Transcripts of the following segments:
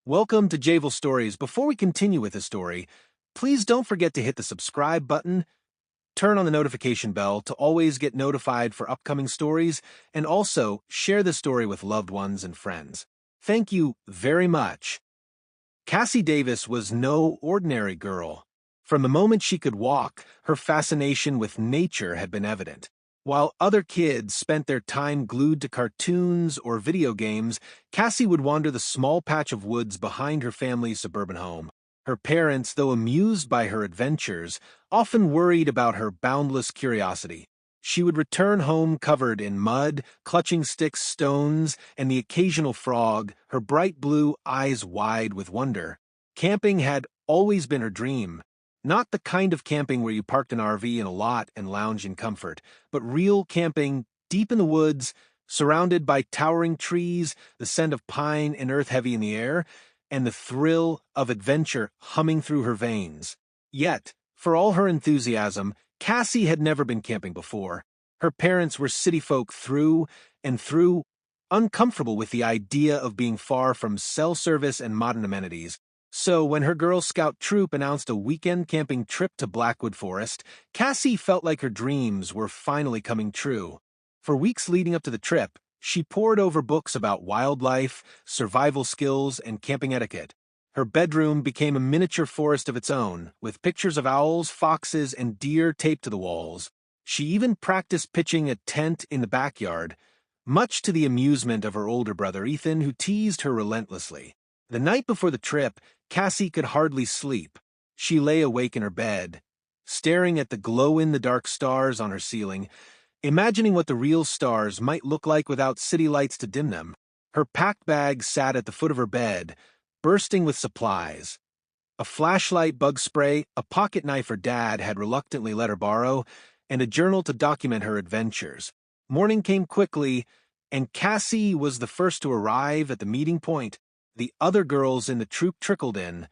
Welcome to Javel Stories. Before we continue with the story, please don't forget to hit the subscribe button, turn on the notification bell to always get notified for upcoming stories, and also share the story with loved ones and friends. Thank you very much. Cassie Davis was no ordinary girl. From the moment she could walk, her fascination with nature had been evident. While other kids spent their time glued to cartoons or video games, Cassie would wander the small patch of woods behind her family's suburban home. Her parents, though amused by her adventures, often worried about her boundless curiosity. She would return home covered in mud, clutching sticks, stones, and the occasional frog, her bright blue eyes wide with wonder. Camping had always been her dream. Not the kind of camping where you parked an RV in a lot and lounge in comfort, but real camping deep in the woods, surrounded by towering trees, the scent of pine and earth heavy in the air, and the thrill of adventure humming through her veins. Yet, for all her enthusiasm, Cassie had never been camping before. Her parents were city folk through and through, uncomfortable with the idea of being far from cell service and modern amenities. So when her Girl Scout troop announced a weekend camping trip to Blackwood Forest, Cassie felt like her dreams were finally coming true. For weeks leading up to the trip, she pored over books about wildlife, survival skills, and camping etiquette. Her bedroom became a miniature forest of its own, with pictures of owls, foxes, and deer taped to the walls. She even practiced pitching a tent in the backyard, much to the amusement of her older brother Ethan, who teased her relentlessly. The night before the trip, Cassie could hardly sleep. She lay awake in her bed, staring at the glow-in-the-dark stars on her ceiling, imagining what the real stars might look like without city lights to dim them. Her packed bag sat at the foot of her bed, bursting with supplies. A flashlight, bug spray, a pocket knife her dad had reluctantly let her borrow, and a journal to document her adventures. Morning came quickly, and Cassie was the first to arrive at the meeting point. The other girls in the troop trickled in,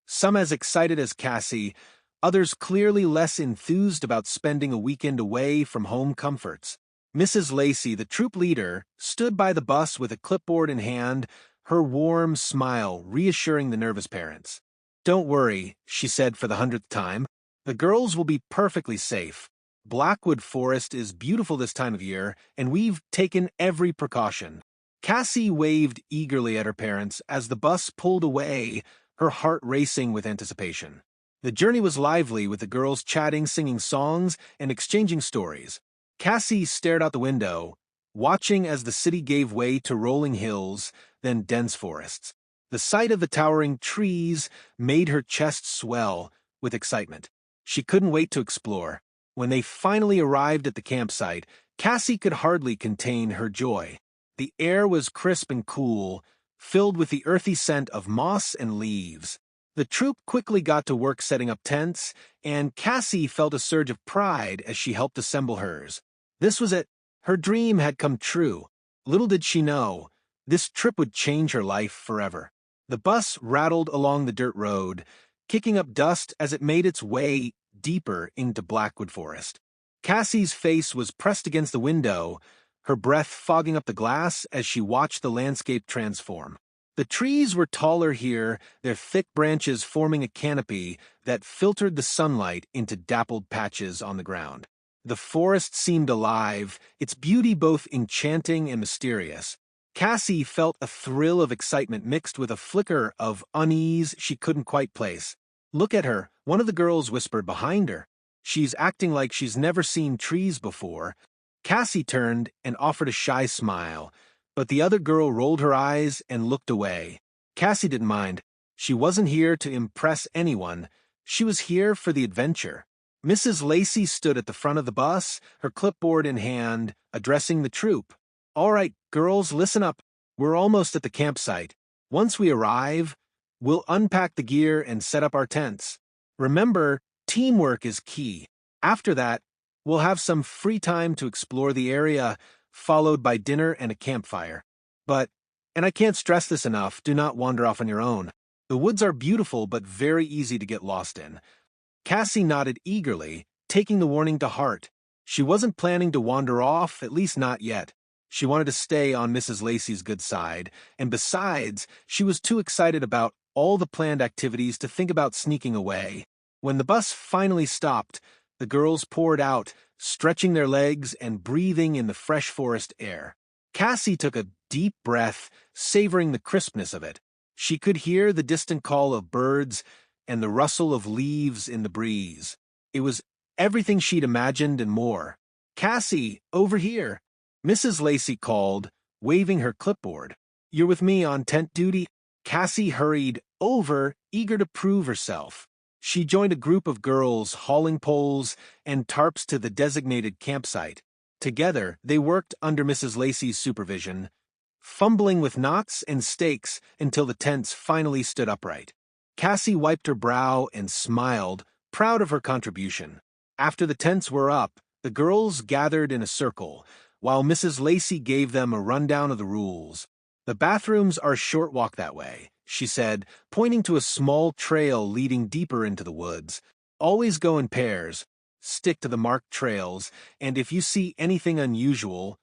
some as excited as Cassie, others clearly less enthused about spending a weekend away from home comforts. Mrs. Lacey, the troop leader, stood by the bus with a clipboard in hand, her warm smile reassuring the nervous parents. "Don't worry," she said for the 100th time. "The girls will be perfectly safe. Blackwood Forest is beautiful this time of year, and we've taken every precaution." Cassie waved eagerly at her parents as the bus pulled away, her heart racing with anticipation. The journey was lively, with the girls chatting, singing songs, and exchanging stories. Cassie stared out the window, watching as the city gave way to rolling hills, then dense forests. The sight of the towering trees made her chest swell with excitement. She couldn't wait to explore. When they finally arrived at the campsite, Cassie could hardly contain her joy. The air was crisp and cool, filled with the earthy scent of moss and leaves. The troop quickly got to work setting up tents, and Cassie felt a surge of pride as she helped assemble hers. This was it. Her dream had come true. Little did she know, this trip would change her life forever. The bus rattled along the dirt road, kicking up dust as it made its way deeper into Blackwood Forest. Cassie's face was pressed against the window, her breath fogging up the glass as she watched the landscape transform. The trees were taller here, their thick branches forming a canopy that filtered the sunlight into dappled patches on the ground. The forest seemed alive, its beauty both enchanting and mysterious. Cassie felt a thrill of excitement mixed with a flicker of unease she couldn't quite place. "Look at her," one of the girls whispered behind her. "She's acting like she's never seen trees before." Cassie turned and offered a shy smile, but the other girl rolled her eyes and looked away. Cassie didn't mind. She wasn't here to impress anyone. She was here for the adventure. Mrs. Lacey stood at the front of the bus, her clipboard in hand, addressing the troop. "All right, girls, listen up. We're almost at the campsite. Once we arrive, we'll unpack the gear and set up our tents. Remember, teamwork is key. After that, we'll have some free time to explore the area, followed by dinner and a campfire. But, and I can't stress this enough, do not wander off on your own. The woods are beautiful but very easy to get lost in." Cassie nodded eagerly, taking the warning to heart. She wasn't planning to wander off, at least not yet. She wanted to stay on Mrs. Lacey's good side, and besides, she was too excited about all the planned activities to think about sneaking away. When the bus finally stopped, the girls poured out, stretching their legs and breathing in the fresh forest air. Cassie took a deep breath, savoring the crispness of it. She could hear the distant call of birds and the rustle of leaves in the breeze. It was everything she'd imagined and more. "Cassie, over here," Mrs. Lacey called, waving her clipboard. "You're with me on tent duty?" Cassie hurried over, eager to prove herself. She joined a group of girls hauling poles and tarps to the designated campsite. Together, they worked under Mrs. Lacey's supervision, fumbling with knots and stakes until the tents finally stood upright. Cassie wiped her brow and smiled, proud of her contribution. After the tents were up, the girls gathered in a circle, while Mrs. Lacey gave them a rundown of the rules. "The bathrooms are a short walk that way," she said, pointing to a small trail leading deeper into the woods. "Always go in pairs, stick to the marked trails, and if you see anything unusual,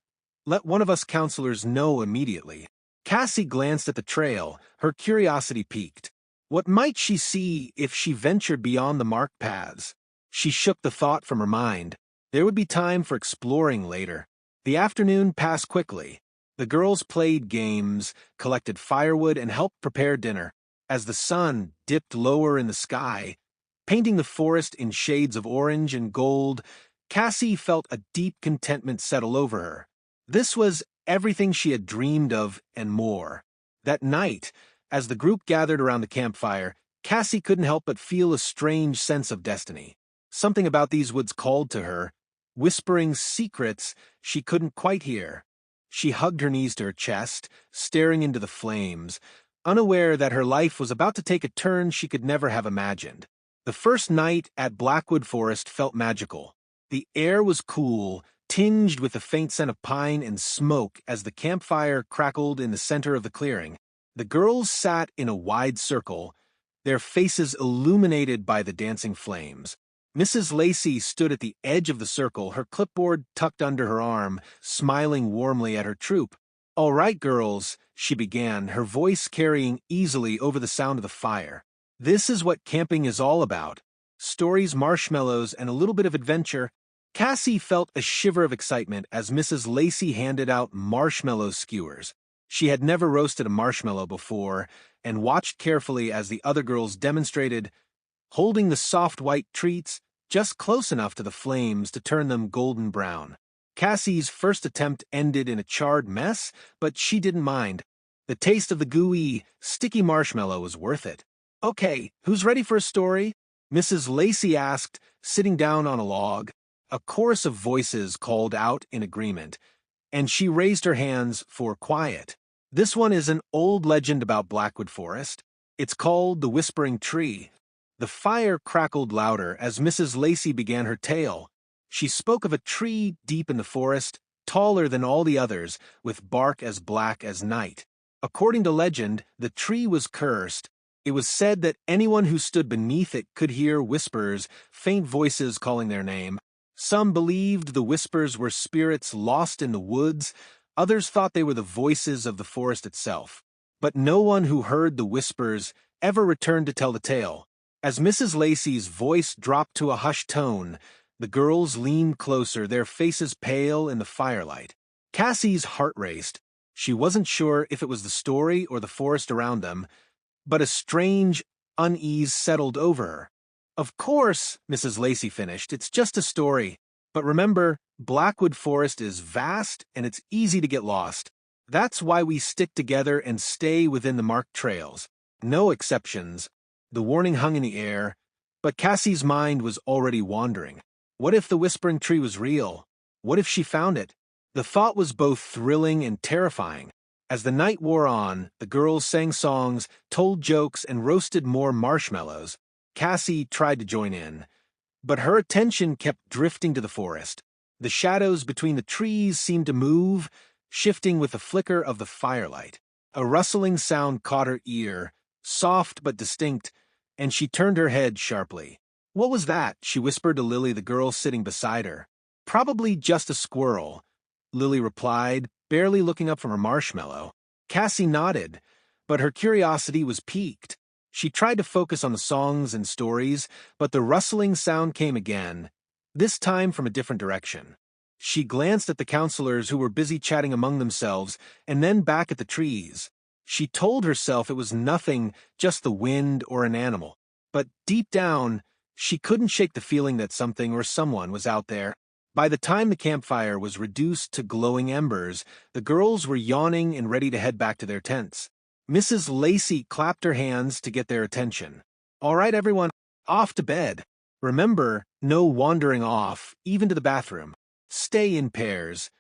let one of us counselors know immediately." Cassie glanced at the trail, her curiosity piqued. What might she see if she ventured beyond the marked paths? She shook the thought from her mind. There would be time for exploring later. The afternoon passed quickly. The girls played games, collected firewood, and helped prepare dinner. As the sun dipped lower in the sky, painting the forest in shades of orange and gold, Cassie felt a deep contentment settle over her. This was everything she had dreamed of and more. That night, as the group gathered around the campfire, Cassie couldn't help but feel a strange sense of destiny. Something about these woods called to her, whispering secrets she couldn't quite hear. She hugged her knees to her chest, staring into the flames, unaware that her life was about to take a turn she could never have imagined. The first night at Blackwood Forest felt magical. The air was cool, tinged with the faint scent of pine and smoke as the campfire crackled in the center of the clearing. The girls sat in a wide circle, their faces illuminated by the dancing flames. Mrs. Lacey stood at the edge of the circle, her clipboard tucked under her arm, smiling warmly at her troop. "All right, girls," she began, her voice carrying easily over the sound of the fire. "This is what camping is all about. Stories, marshmallows, and a little bit of adventure." Cassie felt a shiver of excitement as Mrs. Lacey handed out marshmallow skewers. She had never roasted a marshmallow before and watched carefully as the other girls demonstrated, holding the soft white treats just close enough to the flames to turn them golden brown. Cassie's first attempt ended in a charred mess, but she didn't mind. The taste of the gooey, sticky marshmallow was worth it. "Okay, who's ready for a story?" Mrs. Lacey asked, sitting down on a log. A chorus of voices called out in agreement, and she raised her hands for quiet. "This one is an old legend about Blackwood Forest. It's called the Whispering Tree." The fire crackled louder as Mrs. Lacey began her tale. She spoke of a tree deep in the forest, taller than all the others, with bark as black as night. According to legend, the tree was cursed. It was said that anyone who stood beneath it could hear whispers, faint voices calling their name. Some believed the whispers were spirits lost in the woods, others thought they were the voices of the forest itself. But no one who heard the whispers ever returned to tell the tale. As Mrs. Lacey's voice dropped to a hushed tone, the girls leaned closer, their faces pale in the firelight. Cassie's heart raced. She wasn't sure if it was the story or the forest around them, but a strange unease settled over her. "Of course," Mrs. Lacey finished, "it's just a story. But remember, Blackwood Forest is vast and it's easy to get lost. That's why we stick together and stay within the marked trails. No exceptions." The warning hung in the air, but Cassie's mind was already wandering. What if the Whispering Tree was real? What if she found it? The thought was both thrilling and terrifying. As the night wore on, the girls sang songs, told jokes, and roasted more marshmallows. Cassie tried to join in, but her attention kept drifting to the forest. The shadows between the trees seemed to move, shifting with the flicker of the firelight. A rustling sound caught her ear, soft but distinct, and she turned her head sharply. "What was that?" she whispered to Lily, the girl sitting beside her. "Probably just a squirrel," Lily replied, barely looking up from her marshmallow. Cassie nodded, but her curiosity was piqued. She tried to focus on the songs and stories, but the rustling sound came again, this time from a different direction. She glanced at the counselors who were busy chatting among themselves, and then back at the trees. She told herself it was nothing, just the wind or an animal. But deep down, she couldn't shake the feeling that something or someone was out there. By the time the campfire was reduced to glowing embers, the girls were yawning and ready to head back to their tents. Mrs. Lacey clapped her hands to get their attention. "All right, everyone, off to bed. Remember, no wandering off, even to the bathroom. Stay in pairs."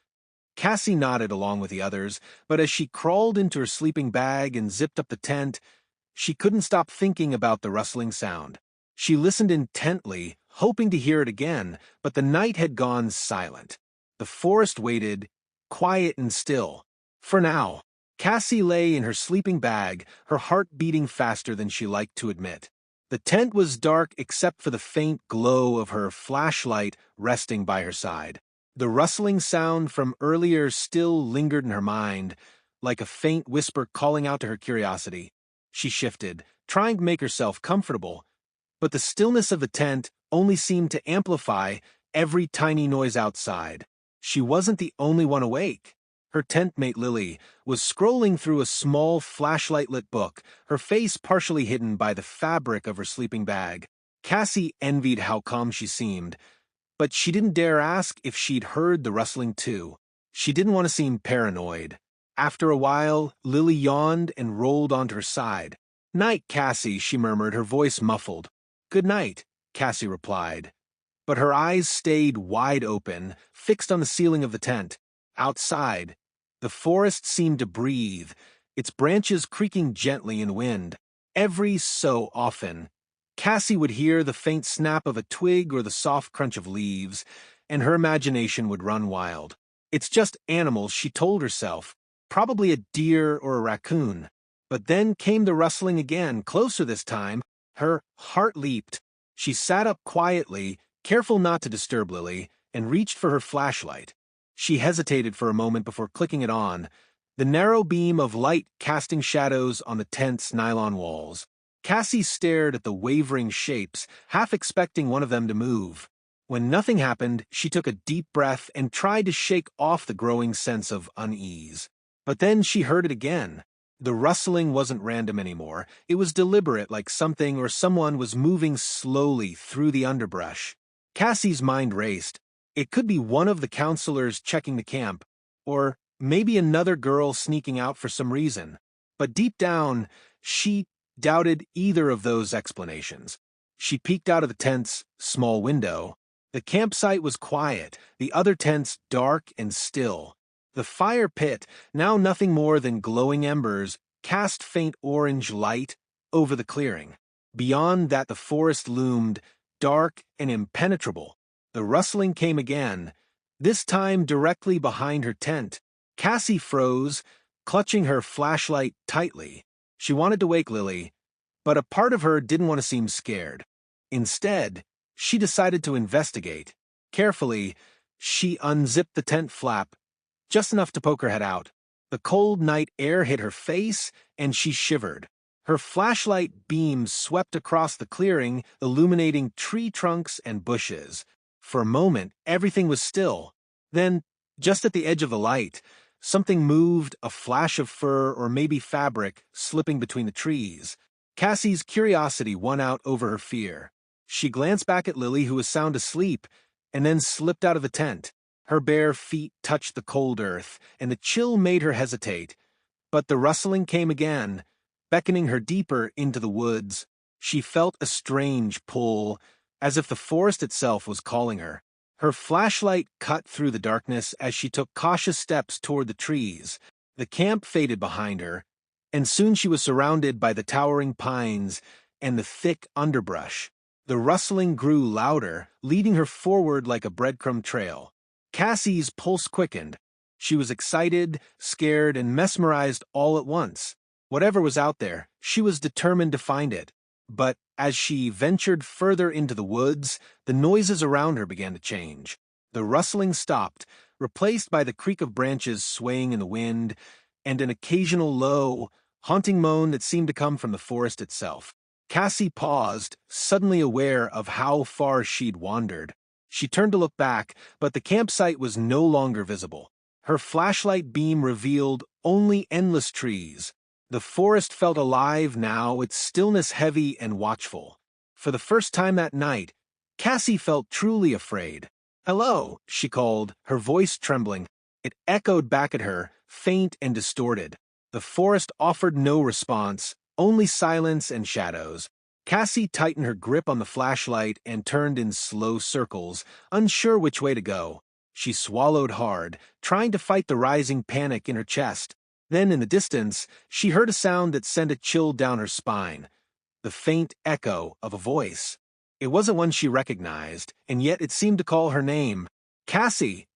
Cassie nodded along with the others, but as she crawled into her sleeping bag and zipped up the tent, she couldn't stop thinking about the rustling sound. She listened intently, hoping to hear it again, but the night had gone silent. The forest waited, quiet and still. For now, Cassie lay in her sleeping bag, her heart beating faster than she liked to admit. The tent was dark except for the faint glow of her flashlight resting by her side. The rustling sound from earlier still lingered in her mind, like a faint whisper calling out to her curiosity. She shifted, trying to make herself comfortable, but the stillness of the tent only seemed to amplify every tiny noise outside. She wasn't the only one awake. Her tent mate Lily was scrolling through a small flashlight-lit book, her face partially hidden by the fabric of her sleeping bag. Cassie envied how calm she seemed, but she didn't dare ask if she'd heard the rustling too. She didn't want to seem paranoid. After a while, Lily yawned and rolled onto her side. "Night, Cassie," she murmured, her voice muffled. "Good night," Cassie replied. But her eyes stayed wide open, fixed on the ceiling of the tent. Outside, the forest seemed to breathe, its branches creaking gently in the wind. Every so often, Cassie would hear the faint snap of a twig or the soft crunch of leaves, and her imagination would run wild. It's just animals, she told herself, probably a deer or a raccoon. But then came the rustling again, closer this time. Her heart leaped. She sat up quietly, careful not to disturb Lily, and reached for her flashlight. She hesitated for a moment before clicking it on, the narrow beam of light casting shadows on the tent's nylon walls. Cassie stared at the wavering shapes, half expecting one of them to move. When nothing happened, she took a deep breath and tried to shake off the growing sense of unease. But then she heard it again. The rustling wasn't random anymore. It was deliberate, like something or someone was moving slowly through the underbrush. Cassie's mind raced. It could be one of the counselors checking the camp, or maybe another girl sneaking out for some reason. But deep down, she doubted either of those explanations. She peeked out of the tent's small window. The campsite was quiet, the other tents dark and still. The fire pit, now nothing more than glowing embers, cast faint orange light over the clearing. Beyond that the forest loomed, dark and impenetrable. The rustling came again, this time directly behind her tent. Cassie froze, clutching her flashlight tightly. She wanted to wake Lily, but a part of her didn't want to seem scared. Instead, she decided to investigate. Carefully, she unzipped the tent flap, just enough to poke her head out. The cold night air hit her face, and she shivered. Her flashlight beam swept across the clearing, illuminating tree trunks and bushes. For a moment, everything was still. Then, just at the edge of the light, something moved, a flash of fur or maybe fabric slipping between the trees. Cassie's curiosity won out over her fear. She glanced back at Lily, who was sound asleep, and then slipped out of the tent. Her bare feet touched the cold earth, and the chill made her hesitate. But the rustling came again, beckoning her deeper into the woods. She felt a strange pull, as if the forest itself was calling her. Her flashlight cut through the darkness as she took cautious steps toward the trees. The camp faded behind her, and soon she was surrounded by the towering pines and the thick underbrush. The rustling grew louder, leading her forward like a breadcrumb trail. Cassie's pulse quickened. She was excited, scared, and mesmerized all at once. Whatever was out there, she was determined to find it. But as she ventured further into the woods, the noises around her began to change. The rustling stopped, replaced by the creak of branches swaying in the wind, and an occasional low, haunting moan that seemed to come from the forest itself. Cassie paused, suddenly aware of how far she'd wandered. She turned to look back, but the campsite was no longer visible. Her flashlight beam revealed only endless trees. The forest felt alive now, its stillness heavy and watchful. For the first time that night, Cassie felt truly afraid. "Hello," she called, her voice trembling. It echoed back at her, faint and distorted. The forest offered no response, only silence and shadows. Cassie tightened her grip on the flashlight and turned in slow circles, unsure which way to go. She swallowed hard, trying to fight the rising panic in her chest. Then, in the distance, she heard a sound that sent a chill down her spine. The faint echo of a voice. It wasn't one she recognized, and yet it seemed to call her name. "Cassie!"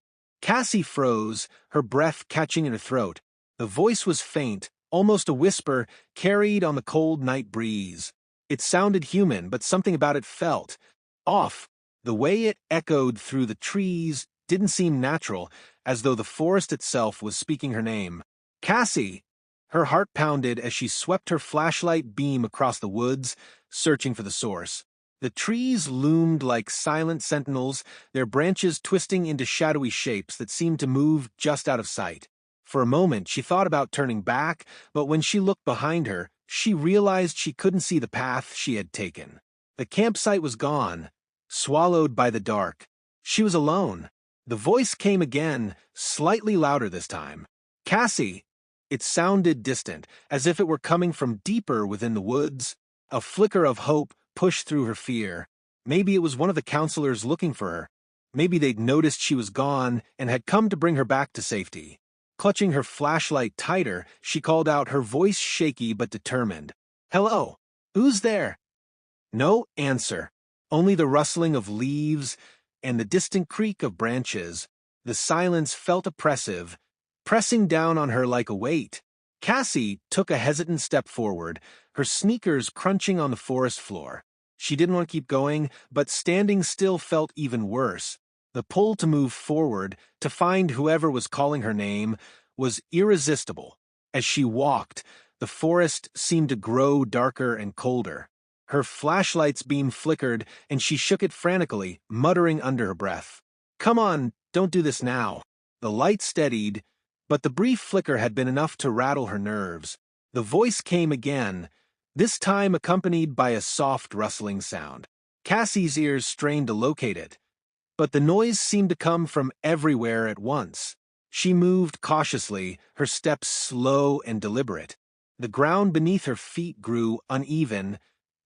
Cassie froze, her breath catching in her throat. The voice was faint, almost a whisper, carried on the cold night breeze. It sounded human, but something about it felt off. The way it echoed through the trees didn't seem natural, as though the forest itself was speaking her name. "Cassie!" Her heart pounded as she swept her flashlight beam across the woods, searching for the source. The trees loomed like silent sentinels, their branches twisting into shadowy shapes that seemed to move just out of sight. For a moment, she thought about turning back, but when she looked behind her, she realized she couldn't see the path she had taken. The campsite was gone, swallowed by the dark. She was alone. The voice came again, slightly louder this time. "Cassie!" It sounded distant, as if it were coming from deeper within the woods. A flicker of hope pushed through her fear. Maybe it was one of the counselors looking for her. Maybe they'd noticed she was gone and had come to bring her back to safety. Clutching her flashlight tighter, she called out, her voice shaky but determined. "Hello? Who's there?" No answer. Only the rustling of leaves and the distant creak of branches. The silence felt oppressive, pressing down on her like a weight. Cassie took a hesitant step forward, her sneakers crunching on the forest floor. She didn't want to keep going, but standing still felt even worse. The pull to move forward, to find whoever was calling her name, was irresistible. As she walked, the forest seemed to grow darker and colder. Her flashlight's beam flickered, and she shook it frantically, muttering under her breath. "Come on, don't do this now." The light steadied, but the brief flicker had been enough to rattle her nerves. The voice came again, this time accompanied by a soft rustling sound. Cassie's ears strained to locate it, but the noise seemed to come from everywhere at once. She moved cautiously, her steps slow and deliberate. The ground beneath her feet grew uneven,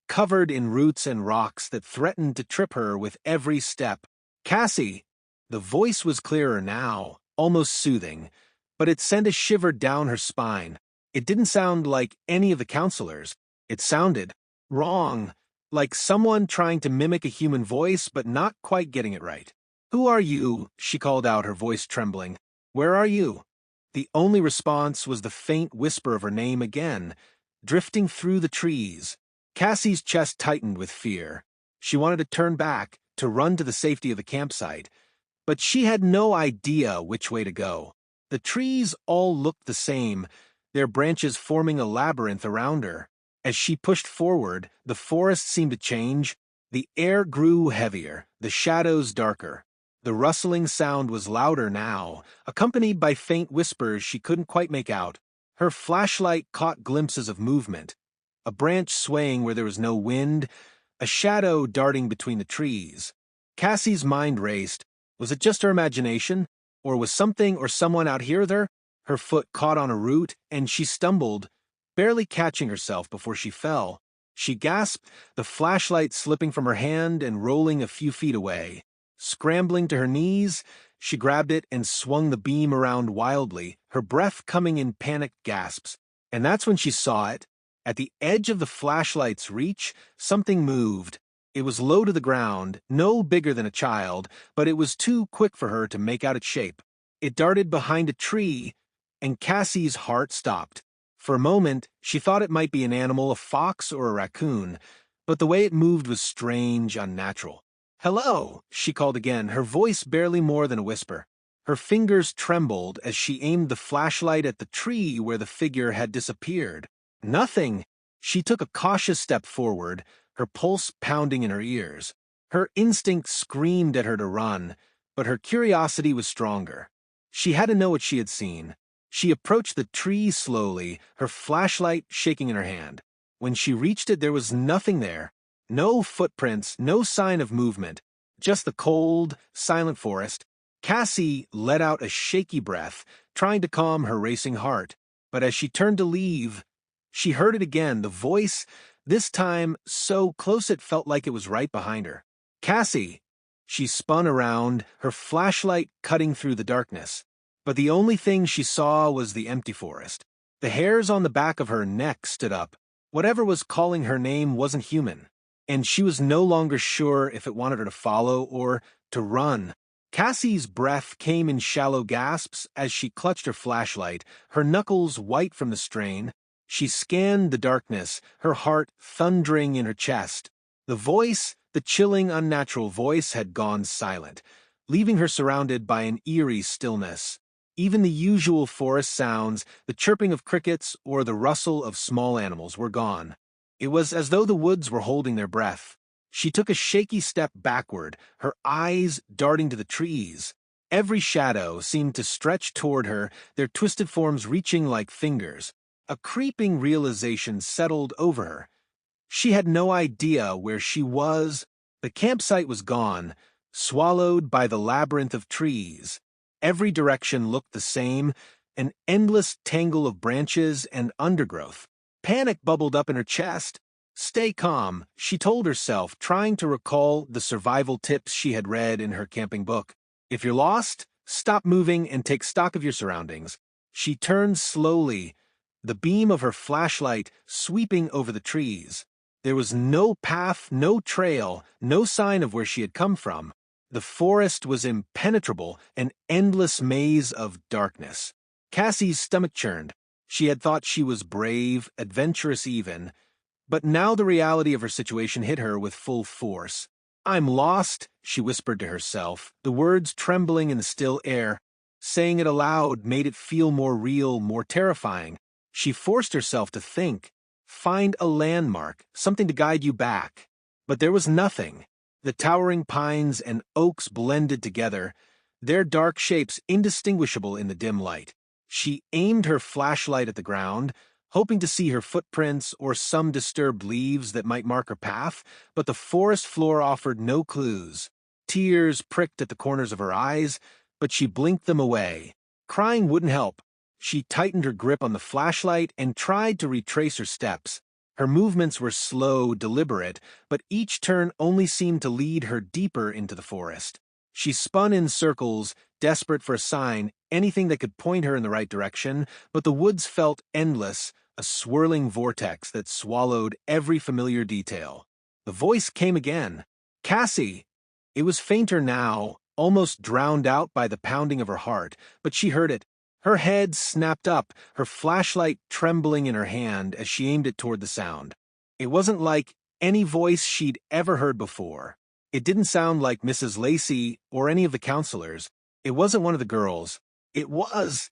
covered in roots and rocks that threatened to trip her with every step. "Cassie!" The voice was clearer now, almost soothing, but it sent a shiver down her spine. It didn't sound like any of the counselors. It sounded wrong, like someone trying to mimic a human voice but not quite getting it right. "Who are you?" she called out, her voice trembling. "Where are you?" The only response was the faint whisper of her name again, drifting through the trees. Cassie's chest tightened with fear. She wanted to turn back, to run to the safety of the campsite, but she had no idea which way to go. The trees all looked the same, their branches forming a labyrinth around her. As she pushed forward, the forest seemed to change. The air grew heavier, the shadows darker. The rustling sound was louder now, accompanied by faint whispers she couldn't quite make out. Her flashlight caught glimpses of movement. A branch swaying where there was no wind, a shadow darting between the trees. Cassie's mind raced. Was it just her imagination? Or was something or someone out here with her? Her foot caught on a root, and she stumbled, barely catching herself before she fell. She gasped, the flashlight slipping from her hand and rolling a few feet away. Scrambling to her knees, she grabbed it and swung the beam around wildly, her breath coming in panicked gasps. And that's when she saw it. At the edge of the flashlight's reach, something moved. It was low to the ground, no bigger than a child, but it was too quick for her to make out its shape. It darted behind a tree, and Cassie's heart stopped. For a moment, she thought it might be an animal, a fox or a raccoon, but the way it moved was strange, unnatural. "Hello," she called again, her voice barely more than a whisper. Her fingers trembled as she aimed the flashlight at the tree where the figure had disappeared. Nothing! She took a cautious step forward, her pulse pounding in her ears. Her instinct screamed at her to run, but her curiosity was stronger. She had to know what she had seen. She approached the tree slowly, her flashlight shaking in her hand. When she reached it, there was nothing there. No footprints, no sign of movement. Just the cold, silent forest. Cassie let out a shaky breath, trying to calm her racing heart. But as she turned to leave, she heard it again, the voice, this time so close it felt like it was right behind her. "Cassie!" She spun around, her flashlight cutting through the darkness. But the only thing she saw was the empty forest. The hairs on the back of her neck stood up. Whatever was calling her name wasn't human, and she was no longer sure if it wanted her to follow or to run. Cassie's breath came in shallow gasps as she clutched her flashlight, her knuckles white from the strain. She scanned the darkness, her heart thundering in her chest. The voice, the chilling, unnatural voice, had gone silent, leaving her surrounded by an eerie stillness. Even the usual forest sounds, the chirping of crickets or the rustle of small animals, were gone. It was as though the woods were holding their breath. She took a shaky step backward, her eyes darting to the trees. Every shadow seemed to stretch toward her, their twisted forms reaching like fingers. A creeping realization settled over her. She had no idea where she was. The campsite was gone, swallowed by the labyrinth of trees. Every direction looked the same, an endless tangle of branches and undergrowth. Panic bubbled up in her chest. "Stay calm," she told herself, trying to recall the survival tips she had read in her camping book. "If you're lost, stop moving and take stock of your surroundings." She turned slowly, the beam of her flashlight sweeping over the trees. There was no path, no trail, no sign of where she had come from. The forest was impenetrable, an endless maze of darkness. Cassie's stomach churned. She had thought she was brave, adventurous even, but now the reality of her situation hit her with full force. "I'm lost," she whispered to herself, the words trembling in the still air. Saying it aloud made it feel more real, more terrifying. She forced herself to think. Find a landmark, something to guide you back. But there was nothing. The towering pines and oaks blended together, their dark shapes indistinguishable in the dim light. She aimed her flashlight at the ground, hoping to see her footprints or some disturbed leaves that might mark her path, but the forest floor offered no clues. Tears pricked at the corners of her eyes, but she blinked them away. Crying wouldn't help. She tightened her grip on the flashlight and tried to retrace her steps. Her movements were slow, deliberate, but each turn only seemed to lead her deeper into the forest. She spun in circles, desperate for a sign, anything that could point her in the right direction, but the woods felt endless, a swirling vortex that swallowed every familiar detail. The voice came again. "Cassie!" It was fainter now, almost drowned out by the pounding of her heart, but she heard it. Her head snapped up, her flashlight trembling in her hand as she aimed it toward the sound. It wasn't like any voice she'd ever heard before. It didn't sound like Mrs. Lacey or any of the counselors. It wasn't one of the girls. It was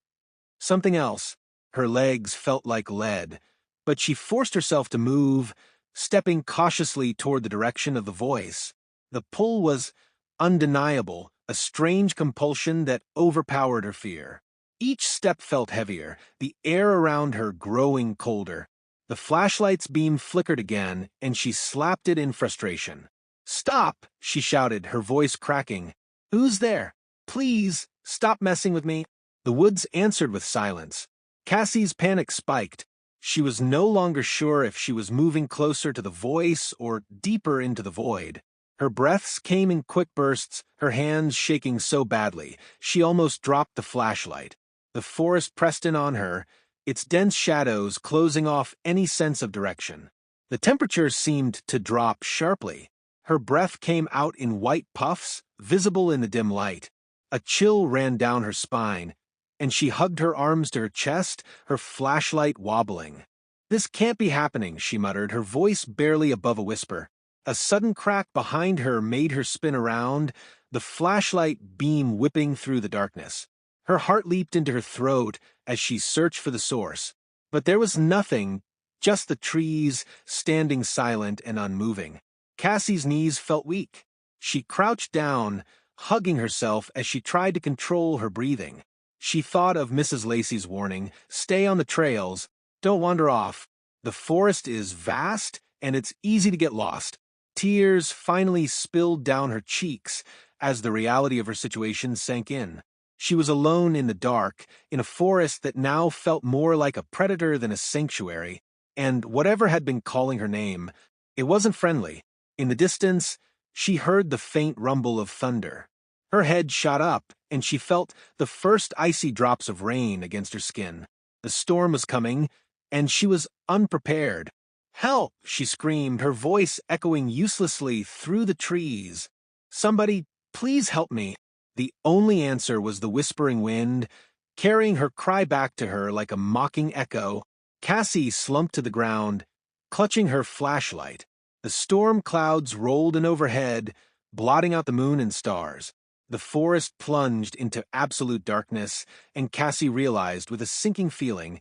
something else. Her legs felt like lead, but she forced herself to move, stepping cautiously toward the direction of the voice. The pull was undeniable, a strange compulsion that overpowered her fear. Each step felt heavier, the air around her growing colder. The flashlight's beam flickered again, and she slapped it in frustration. "Stop!" she shouted, her voice cracking. "Who's there? Please, stop messing with me." The woods answered with silence. Cassie's panic spiked. She was no longer sure if she was moving closer to the voice or deeper into the void. Her breaths came in quick bursts, her hands shaking so badly, she almost dropped the flashlight. The forest pressed in on her, its dense shadows closing off any sense of direction. The temperature seemed to drop sharply. Her breath came out in white puffs, visible in the dim light. A chill ran down her spine, and she hugged her arms to her chest, her flashlight wobbling. "This can't be happening," she muttered, her voice barely above a whisper. A sudden crack behind her made her spin around, the flashlight beam whipping through the darkness. Her heart leaped into her throat as she searched for the source. But there was nothing, just the trees, standing silent and unmoving. Cassie's knees felt weak. She crouched down, hugging herself as she tried to control her breathing. She thought of Mrs. Lacey's warning, "Stay on the trails, don't wander off. The forest is vast, and it's easy to get lost." Tears finally spilled down her cheeks as the reality of her situation sank in. She was alone in the dark, in a forest that now felt more like a predator than a sanctuary, and whatever had been calling her name, it wasn't friendly. In the distance, she heard the faint rumble of thunder. Her head shot up, and she felt the first icy drops of rain against her skin. The storm was coming, and she was unprepared. "Help!" she screamed, her voice echoing uselessly through the trees. "Somebody, please help me." The only answer was the whispering wind, carrying her cry back to her like a mocking echo. Cassie slumped to the ground, clutching her flashlight. The storm clouds rolled in overhead, blotting out the moon and stars. The forest plunged into absolute darkness, and Cassie realized with a sinking feeling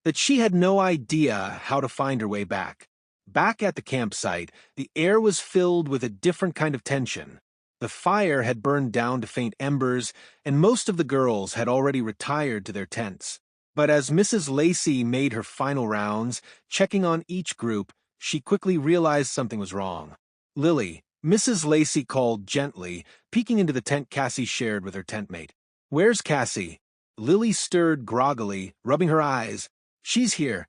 that she had no idea how to find her way back. Back at the campsite, the air was filled with a different kind of tension. The fire had burned down to faint embers, and most of the girls had already retired to their tents. But as Mrs. Lacey made her final rounds, checking on each group, she quickly realized something was wrong. "Lily," Mrs. Lacey called gently, peeking into the tent Cassie shared with her tentmate. "Where's Cassie?" Lily stirred groggily, rubbing her eyes. "She's here."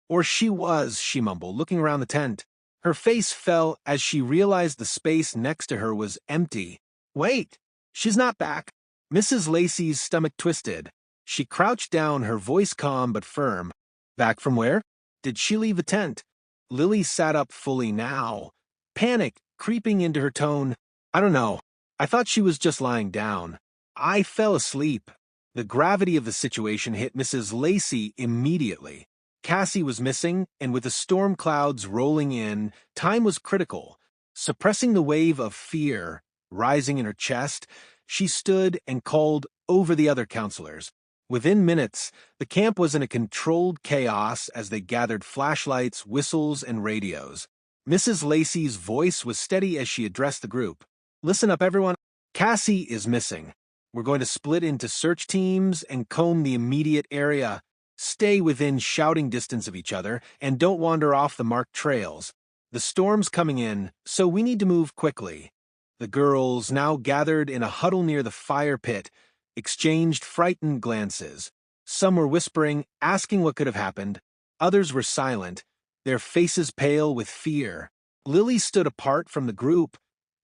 "Or she was," she mumbled, looking around the tent. Her face fell as she realized the space next to her was empty. "Wait, she's not back." Mrs. Lacey's stomach twisted. She crouched down, her voice calm but firm. "Back from where? Did she leave the tent?" Lily sat up fully now, panic creeping into her tone. "I don't know. I thought she was just lying down. I fell asleep." The gravity of the situation hit Mrs. Lacey immediately. Cassie was missing, and with the storm clouds rolling in, time was critical. Suppressing the wave of fear rising in her chest, she stood and called over the other counselors. Within minutes, the camp was in a controlled chaos as they gathered flashlights, whistles, and radios. Mrs. Lacey's voice was steady as she addressed the group. "Listen up, everyone. Cassie is missing. We're going to split into search teams and comb the immediate area. Stay within shouting distance of each other, and don't wander off the marked trails. The storm's coming in, so we need to move quickly." The girls, now gathered in a huddle near the fire pit, exchanged frightened glances. Some were whispering, asking what could have happened. Others were silent, their faces pale with fear. Lily stood apart from the group,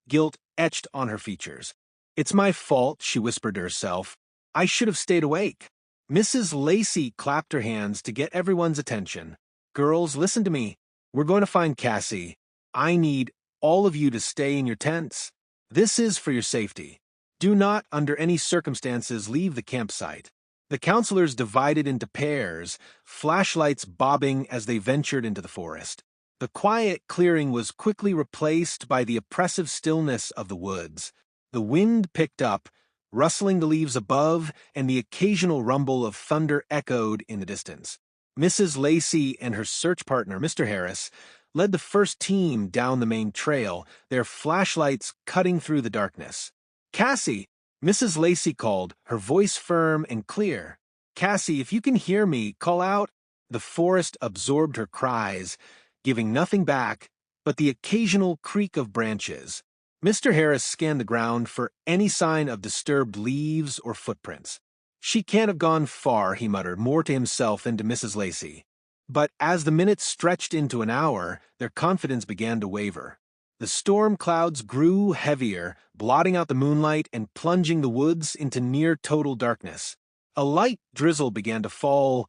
guilt etched on her features. "It's my fault," she whispered to herself. "I should have stayed awake." Mrs. Lacey clapped her hands to get everyone's attention. "Girls, listen to me. We're going to find Cassie. I need all of you to stay in your tents. This is for your safety. Do not, under any circumstances, leave the campsite." The counselors divided into pairs, flashlights bobbing as they ventured into the forest. The quiet clearing was quickly replaced by the oppressive stillness of the woods. The wind picked up, rustling the leaves above, and the occasional rumble of thunder echoed in the distance. Mrs. Lacey and her search partner, Mr. Harris, led the first team down the main trail, their flashlights cutting through the darkness. "Cassie!" Mrs. Lacey called, her voice firm and clear. "Cassie, if you can hear me, call out." The forest absorbed her cries, giving nothing back but the occasional creak of branches. Mr. Harris scanned the ground for any sign of disturbed leaves or footprints. "She can't have gone far," he muttered, more to himself than to Mrs. Lacey. But as the minutes stretched into an hour, their confidence began to waver. The storm clouds grew heavier, blotting out the moonlight and plunging the woods into near-total darkness. A light drizzle began to fall,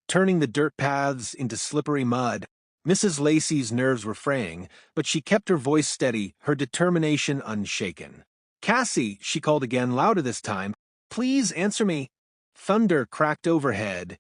turning the dirt paths into slippery mud. Mrs. Lacey's nerves were fraying, but she kept her voice steady, her determination unshaken. "Cassie," she called again, louder this time, "please answer me." Thunder cracked overhead,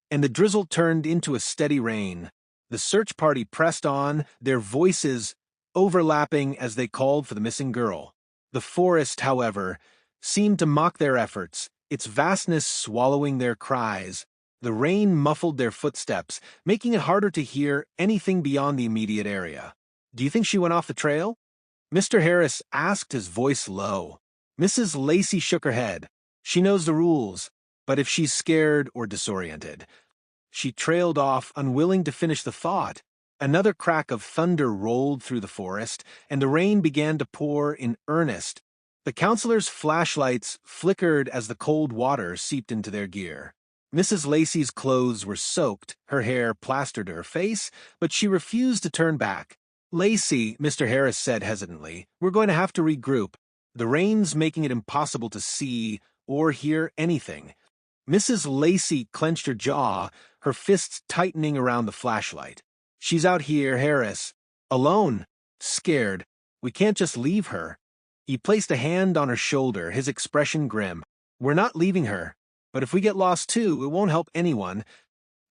and the drizzle turned into a steady rain. The search party pressed on, their voices overlapping as they called for the missing girl. The forest, however, seemed to mock their efforts, its vastness swallowing their cries. The rain muffled their footsteps, making it harder to hear anything beyond the immediate area. "Do you think she went off the trail?" Mr. Harris asked, his voice low. Mrs. Lacey shook her head. "She knows the rules, but if she's scared or disoriented." She trailed off, unwilling to finish the thought. Another crack of thunder rolled through the forest, and the rain began to pour in earnest. The counselors' flashlights flickered as the cold water seeped into their gear. Mrs. Lacey's clothes were soaked, her hair plastered to her face, but she refused to turn back. "Lacey," Mr. Harris said hesitantly, "we're going to have to regroup. The rain's making it impossible to see or hear anything." Mrs. Lacey clenched her jaw, her fists tightening around the flashlight. "She's out here, Harris. Alone. Scared. We can't just leave her." He placed a hand on her shoulder, his expression grim. "We're not leaving her. But if we get lost too, it won't help anyone."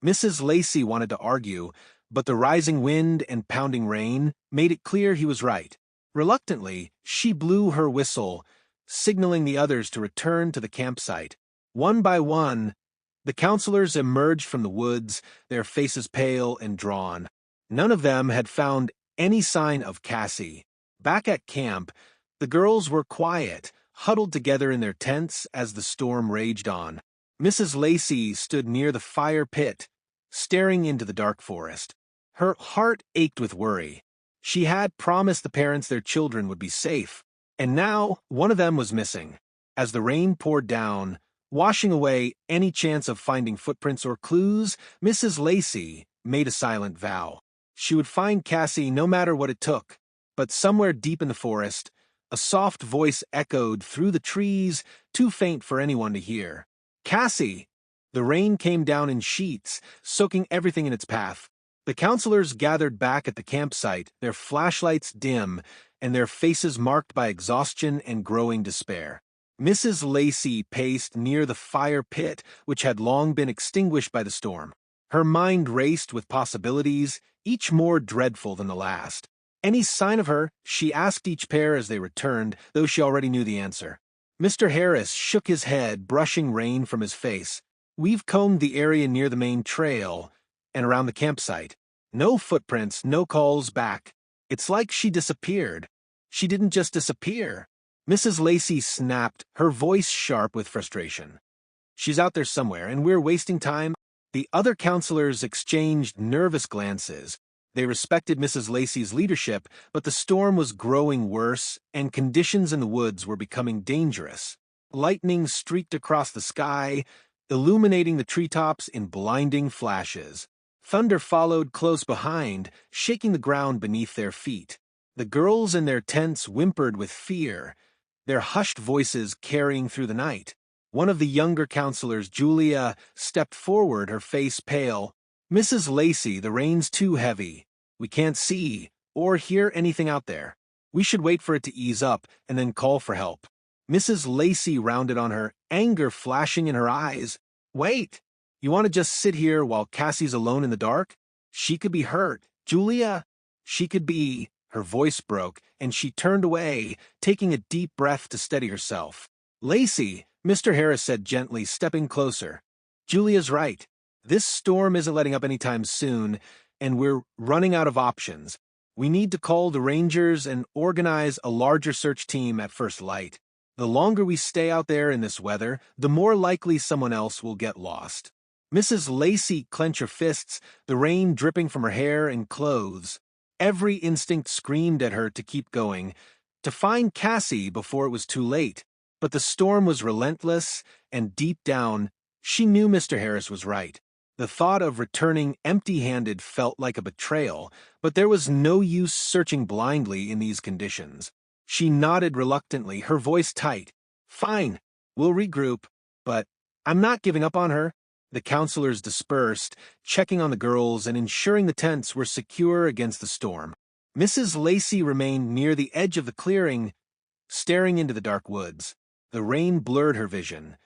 Mrs. Lacey wanted to argue, but the rising wind and pounding rain made it clear he was right. Reluctantly, she blew her whistle, signaling the others to return to the campsite. One by one, the counselors emerged from the woods, their faces pale and drawn. None of them had found any sign of Cassie. Back at camp, the girls were quiet, huddled together in their tents as the storm raged on. Mrs. Lacey stood near the fire pit, staring into the dark forest. Her heart ached with worry. She had promised the parents their children would be safe, and now one of them was missing. As the rain poured down, washing away any chance of finding footprints or clues, Mrs. Lacey made a silent vow. She would find Cassie no matter what it took. But somewhere deep in the forest, a soft voice echoed through the trees, too faint for anyone to hear. "Cassie!" The rain came down in sheets, soaking everything in its path. The counselors gathered back at the campsite, their flashlights dim, and their faces marked by exhaustion and growing despair. Mrs. Lacey paced near the fire pit, which had long been extinguished by the storm. Her mind raced with possibilities, each more dreadful than the last. "Any sign of her?" she asked each pair as they returned, though she already knew the answer. Mr. Harris shook his head, brushing rain from his face. "We've combed the area near the main trail and around the campsite. No footprints, no calls back. It's like she disappeared." "She didn't just disappear." Mrs. Lacey snapped, her voice sharp with frustration. "She's out there somewhere, and we're wasting time." The other counselors exchanged nervous glances. They respected Mrs. Lacey's leadership, but the storm was growing worse, and conditions in the woods were becoming dangerous. Lightning streaked across the sky, illuminating the treetops in blinding flashes. Thunder followed close behind, shaking the ground beneath their feet. The girls in their tents whimpered with fear, their hushed voices carrying through the night. One of the younger counselors, Julia, stepped forward, her face pale. "Mrs. Lacey, the rain's too heavy. We can't see or hear anything out there. We should wait for it to ease up and then call for help." Mrs. Lacey rounded on her, anger flashing in her eyes. "Wait! You want to just sit here while Cassie's alone in the dark? She could be hurt. Julia, she could be—" Her voice broke, and she turned away, taking a deep breath to steady herself. "Lacey," Mr. Harris said gently, stepping closer. "Julia's right. This storm isn't letting up anytime soon, and we're running out of options. We need to call the Rangers and organize a larger search team at first light. The longer we stay out there in this weather, the more likely someone else will get lost." Mrs. Lacey clenched her fists, the rain dripping from her hair and clothes. Every instinct screamed at her to keep going, to find Cassie before it was too late. But the storm was relentless, and deep down, she knew Mr. Harris was right. The thought of returning empty-handed felt like a betrayal, but there was no use searching blindly in these conditions. She nodded reluctantly, her voice tight. "Fine, we'll regroup, but I'm not giving up on her." The counselors dispersed, checking on the girls and ensuring the tents were secure against the storm. Mrs. Lacey remained near the edge of the clearing, staring into the dark woods. The rain blurred her vision,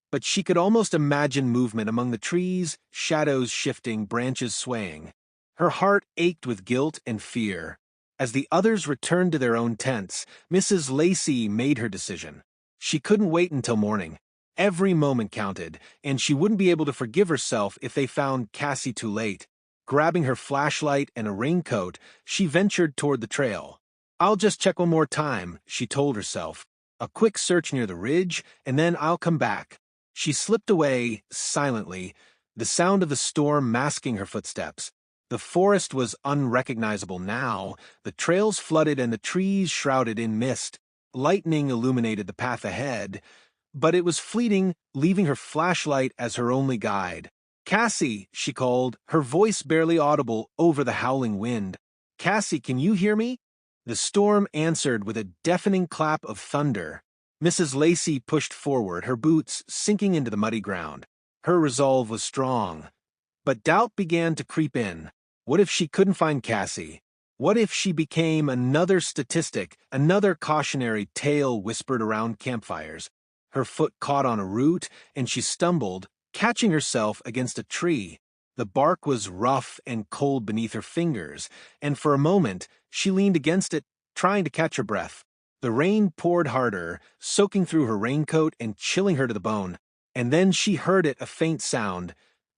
but she could almost imagine movement among the trees, shadows shifting, branches swaying. Her heart ached with guilt and fear. As the others returned to their own tents, Mrs. Lacey made her decision. She couldn't wait until morning. Every moment counted, and she wouldn't be able to forgive herself if they found Cassie too late. Grabbing her flashlight and a raincoat, she ventured toward the trail. "I'll just check one more time," she told herself. "A quick search near the ridge, and then I'll come back." She slipped away, silently, the sound of the storm masking her footsteps. The forest was unrecognizable now, the trails flooded and the trees shrouded in mist. Lightning illuminated the path ahead, but it was fleeting, leaving her flashlight as her only guide. "Cassie," she called, her voice barely audible over the howling wind. "Cassie, can you hear me?" The storm answered with a deafening clap of thunder. Mrs. Lacey pushed forward, her boots sinking into the muddy ground. Her resolve was strong. But doubt began to creep in. What if she couldn't find Cassie? What if she became another statistic, another cautionary tale whispered around campfires? Her foot caught on a root, and she stumbled, catching herself against a tree. The bark was rough and cold beneath her fingers, and for a moment she leaned against it, trying to catch her breath. The rain poured harder, soaking through her raincoat and chilling her to the bone. And then she heard it, a faint sound,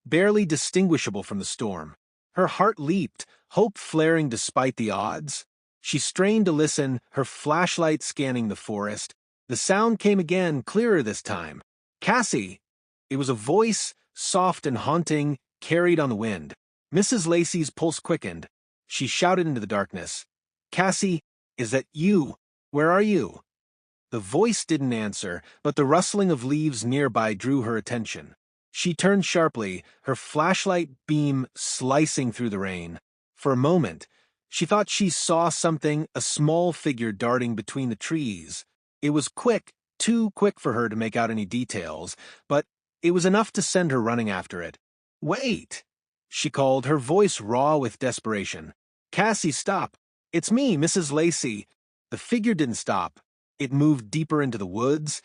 barely distinguishable from the storm. Her heart leaped, hope flaring despite the odds. She strained to listen, her flashlight scanning the forest. The sound came again, clearer this time. "Cassie!" It was a voice, soft and haunting, carried on the wind. Mrs. Lacey's pulse quickened. She shouted into the darkness, "Cassie, is that you? Where are you?" The voice didn't answer, but the rustling of leaves nearby drew her attention. She turned sharply, her flashlight beam slicing through the rain. For a moment, she thought she saw something, a small figure darting between the trees. It was quick, too quick for her to make out any details, but it was enough to send her running after it. "Wait!" she called, her voice raw with desperation. "Cassie, stop! It's me, Mrs. Lacey." The figure didn't stop. It moved deeper into the woods,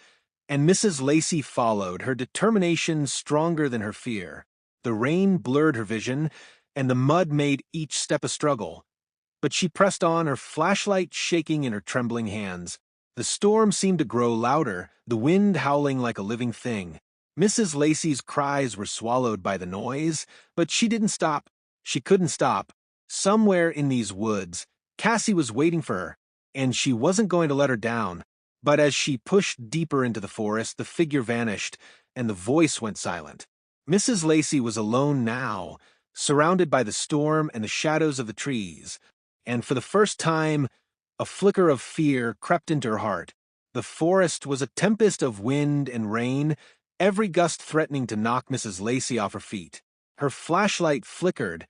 and Mrs. Lacey followed, her determination stronger than her fear. The rain blurred her vision, and the mud made each step a struggle. But she pressed on, her flashlight shaking in her trembling hands. The storm seemed to grow louder, the wind howling like a living thing. Mrs. Lacey's cries were swallowed by the noise, but she didn't stop. She couldn't stop. Somewhere in these woods, Cassie was waiting for her, and she wasn't going to let her down. But as she pushed deeper into the forest, the figure vanished, and the voice went silent. Mrs. Lacey was alone now, surrounded by the storm and the shadows of the trees, and for the first time, a flicker of fear crept into her heart. The forest was a tempest of wind and rain, every gust threatening to knock Mrs. Lacey off her feet. Her flashlight flickered,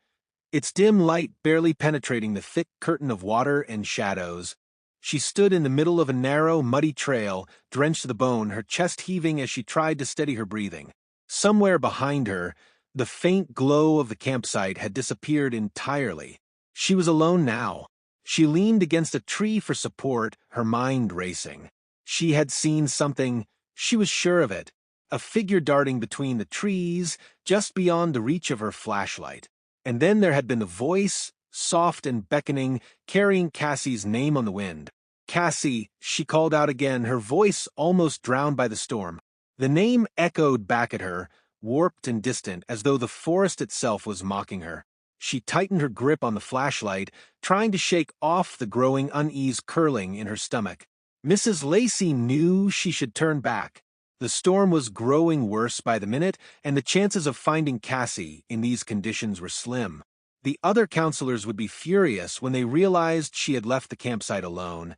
its dim light barely penetrating the thick curtain of water and shadows. She stood in the middle of a narrow, muddy trail, drenched to the bone, her chest heaving as she tried to steady her breathing. Somewhere behind her, the faint glow of the campsite had disappeared entirely. She was alone now. She leaned against a tree for support, her mind racing. She had seen something, she was sure of it, a figure darting between the trees, just beyond the reach of her flashlight. And then there had been the voice, soft and beckoning, carrying Cassie's name on the wind. "Cassie," she called out again, her voice almost drowned by the storm. The name echoed back at her, warped and distant, as though the forest itself was mocking her. She tightened her grip on the flashlight, trying to shake off the growing unease curling in her stomach. Mrs. Lacey knew she should turn back. The storm was growing worse by the minute, and the chances of finding Cassie in these conditions were slim. The other counselors would be furious when they realized she had left the campsite alone,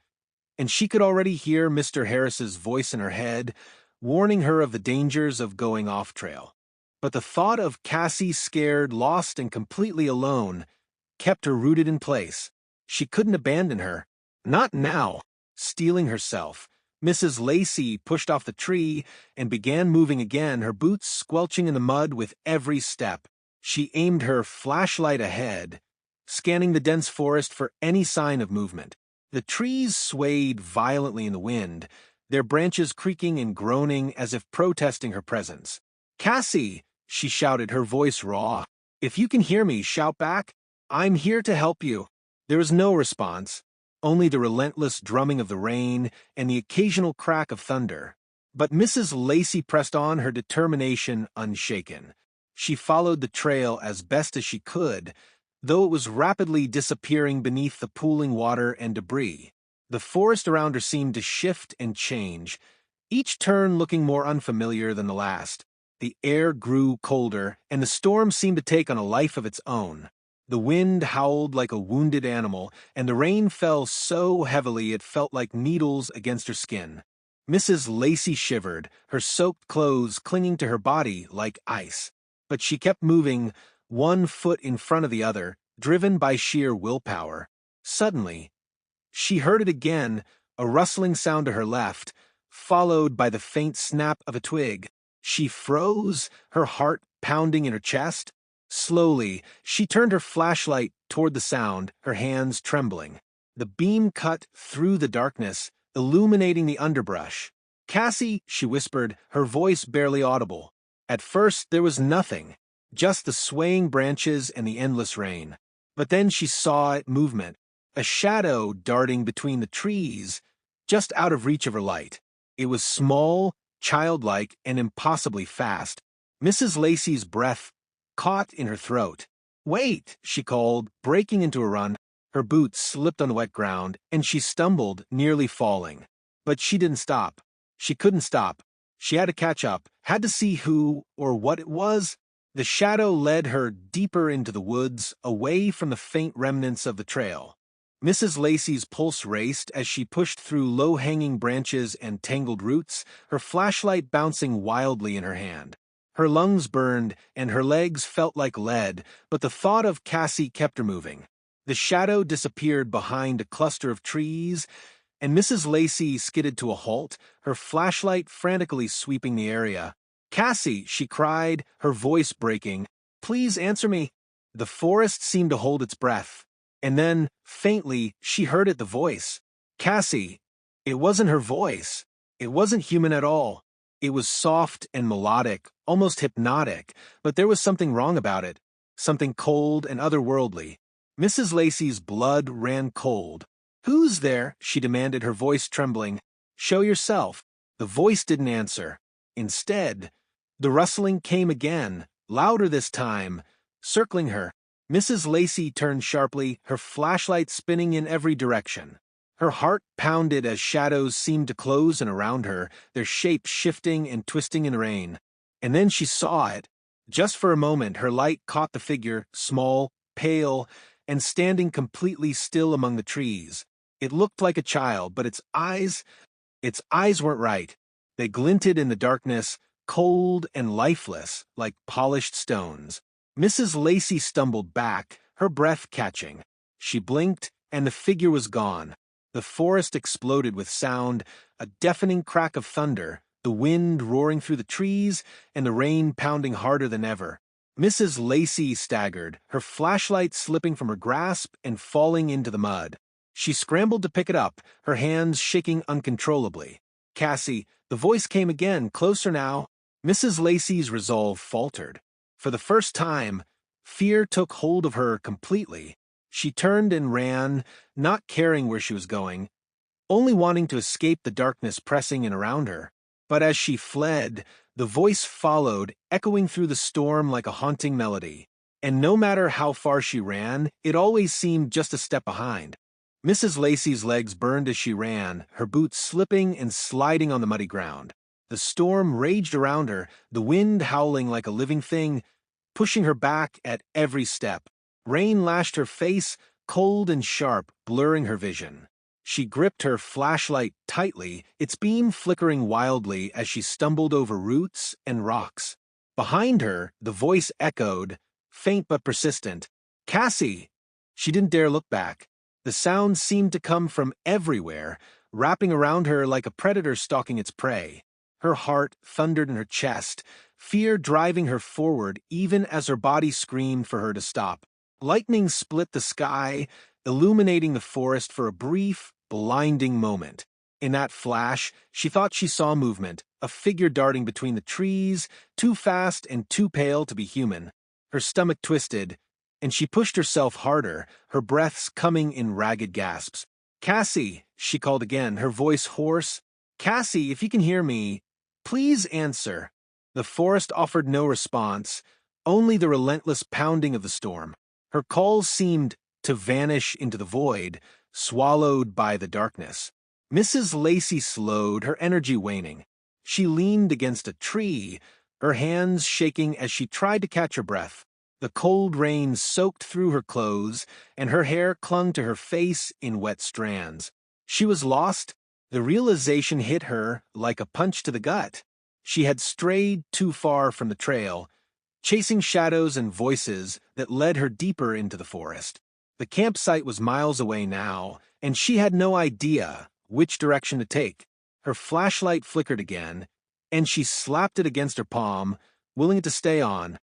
and she could already hear Mr. Harris's voice in her head, warning her of the dangers of going off trail. But the thought of Cassie scared, lost, and completely alone kept her rooted in place. She couldn't abandon her. Not now. Steeling herself, Mrs. Lacey pushed off the tree and began moving again, her boots squelching in the mud with every step. She aimed her flashlight ahead, scanning the dense forest for any sign of movement. The trees swayed violently in the wind, their branches creaking and groaning as if protesting her presence. "Cassie!" she shouted, her voice raw. "If you can hear me, shout back. I'm here to help you." There was no response, only the relentless drumming of the rain and the occasional crack of thunder. But Mrs. Lacey pressed on, her determination unshaken. She followed the trail as best as she could, though it was rapidly disappearing beneath the pooling water and debris. The forest around her seemed to shift and change, each turn looking more unfamiliar than the last. The air grew colder, and the storm seemed to take on a life of its own. The wind howled like a wounded animal, and the rain fell so heavily it felt like needles against her skin. Mrs. Lacey shivered, her soaked clothes clinging to her body like ice. But she kept moving, one foot in front of the other, driven by sheer willpower. Suddenly, she heard it again, a rustling sound to her left, followed by the faint snap of a twig. She froze, her heart pounding in her chest. Slowly, she turned her flashlight toward the sound, her hands trembling. The beam cut through the darkness, illuminating the underbrush. "Cassie," she whispered, her voice barely audible. At first there was nothing, just the swaying branches and the endless rain. But then she saw it, movement, a shadow darting between the trees, just out of reach of her light. It was small, childlike, and impossibly fast. Mrs. Lacey's breath caught in her throat. "Wait," she called, breaking into a run. Her boots slipped on the wet ground, and she stumbled, nearly falling. But she didn't stop. She couldn't stop. She had to catch up, had to see who or what it was. The shadow led her deeper into the woods, away from the faint remnants of the trail. Mrs. Lacey's pulse raced as she pushed through low-hanging branches and tangled roots, her flashlight bouncing wildly in her hand. Her lungs burned, and her legs felt like lead, but the thought of Cassie kept her moving. The shadow disappeared behind a cluster of trees, and Mrs. Lacey skidded to a halt, her flashlight frantically sweeping the area. "Cassie," she cried, her voice breaking, "please answer me." The forest seemed to hold its breath. And then, faintly, she heard it, the voice. Cassie. It wasn't her voice. It wasn't human at all. It was soft and melodic, almost hypnotic, but there was something wrong about it, something cold and otherworldly. Mrs. Lacey's blood ran cold. "Who's there?" she demanded, her voice trembling. "Show yourself." The voice didn't answer. Instead, the rustling came again, louder this time, circling her. Mrs. Lacey turned sharply, her flashlight spinning in every direction. Her heart pounded as shadows seemed to close in around her, their shapes shifting and twisting in the rain. And then she saw it. Just for a moment, her light caught the figure, small, pale, and standing completely still among the trees. It looked like a child, but its eyes weren't right. They glinted in the darkness, cold and lifeless, like polished stones. Mrs. Lacey stumbled back, her breath catching. She blinked, and the figure was gone. The forest exploded with sound, a deafening crack of thunder, the wind roaring through the trees, and the rain pounding harder than ever. Mrs. Lacey staggered, her flashlight slipping from her grasp and falling into the mud. She scrambled to pick it up, her hands shaking uncontrollably. "Cassie," the voice came again, closer now. Mrs. Lacey's resolve faltered. For the first time, fear took hold of her completely. She turned and ran, not caring where she was going, only wanting to escape the darkness pressing in around her. But as she fled, the voice followed, echoing through the storm like a haunting melody. And no matter how far she ran, it always seemed just a step behind. Mrs. Lacey's legs burned as she ran, her boots slipping and sliding on the muddy ground. The storm raged around her, the wind howling like a living thing, pushing her back at every step. Rain lashed her face, cold and sharp, blurring her vision. She gripped her flashlight tightly, its beam flickering wildly as she stumbled over roots and rocks. Behind her, the voice echoed, faint but persistent. "Cassie!" She didn't dare look back. The sound seemed to come from everywhere, wrapping around her like a predator stalking its prey. Her heart thundered in her chest, fear driving her forward even as her body screamed for her to stop. Lightning split the sky, illuminating the forest for a brief, blinding moment. In that flash, she thought she saw movement, a figure darting between the trees, too fast and too pale to be human. Her stomach twisted. and she pushed herself harder, her breaths coming in ragged gasps. "Cassie," she called again, her voice hoarse. "Cassie, if you can hear me, please answer." The forest offered no response, only the relentless pounding of the storm. Her calls seemed to vanish into the void, swallowed by the darkness. Mrs. Lacey slowed, her energy waning. She leaned against a tree, her hands shaking as she tried to catch her breath. The cold rain soaked through her clothes, and her hair clung to her face in wet strands. She was lost. The realization hit her like a punch to the gut. She had strayed too far from the trail, chasing shadows and voices that led her deeper into the forest. The campsite was miles away now, and she had no idea which direction to take. Her flashlight flickered again, and she slapped it against her palm, willing it to stay on.